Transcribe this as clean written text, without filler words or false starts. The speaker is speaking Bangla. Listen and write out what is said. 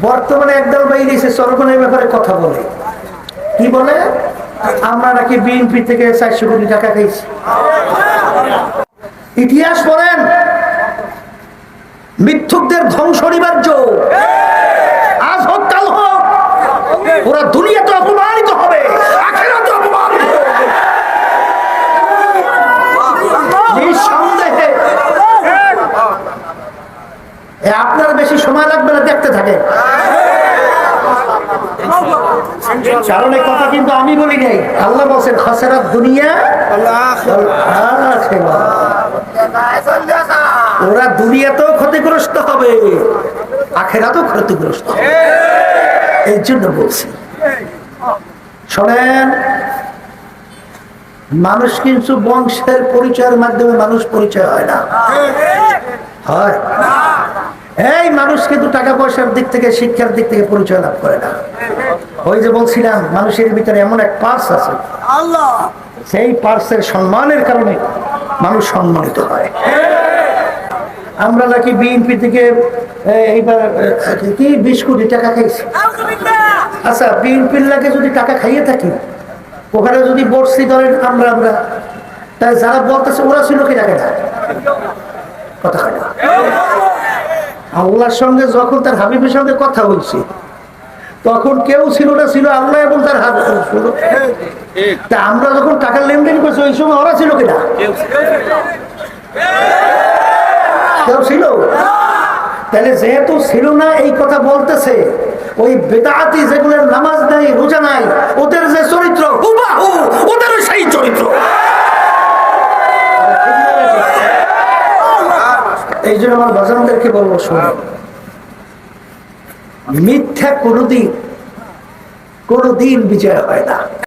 বর্তমানে একদল বাইরে এসে চরকনের ব্যাপারে কথা বলে, কি বলে? আমরা নাকি বিএনপি থেকে 400 কোটি টাকা খাইছি। ইতিহাস পড়েন, মিথ্যুকদের ধ্বংস অনিবার্য, আজ হোক কাল হোক, ওরা দুনিয়াতে অপমানিত হবে, আখিরাতে অপমানিত হবে। নিঃসন্দেহে আপনার বেশি সময় লাগবে না, দেখতে থাকে। কারণ এই কথা কিন্তু আমি বলি নাই, আল্লাহ বলছেন খাসারাত দুনিয়া, ওরা দুনিয়াতেও ক্ষতিগ্রস্ত হবে, আখিরাতেও ক্ষতিগ্রস্ত হবে। এই জন্য বলছি, শোনেন, মানুষ কিন্তু বংশের পরিচয়ের মাধ্যমে মানুষ পরিচয় হয় না, হয় এই মানুষ কিন্তু টাকা পয়সার দিক থেকে, শিক্ষার দিক থেকে পরিচয় লাভ করে না। ওই যে বলছিলাম, মানুষের ভিতরে এমন এক পার্স আছে, সেই পার্সের সম্মানের কারণে মানুষ সম্মানিত হয়। আমরা নাকি বিএনপি থেকে এইবার কি 20 কোটি টাকা খাইছি। আচ্ছা, বিএনপির লাগে যদি টাকা খাইয়ে থাকি, ওখানে যদি বসছি ধরেন আমরা তাই যারা বলতেছে ওরা ছিল কি টাকা কথা হয় না। আল্লাহর সঙ্গে যখন তার হাবিবের সঙ্গে কথা বলছি, তখন কেউ ছিল না, ছিল আল্লাহ এবং তার হাবিব। তা আমরা যখন টাকার লেনদেন করছি, ওই সময় ওরা ছিল কিনা? কেউ ছিল? তাহলে যেহেতু ছিল না, এই কথা বলতেছে, ওই বেদাতি যেগুলোর নামাজ নাই, রোজা নাই, ওদের যে চরিত্র হুবাহু ওদের সেই চরিত্র। এই জন্য আমার বাজানদেরকে বলবো, শোনো, মিথ্যা কোনোদিন বিজয় হয় না।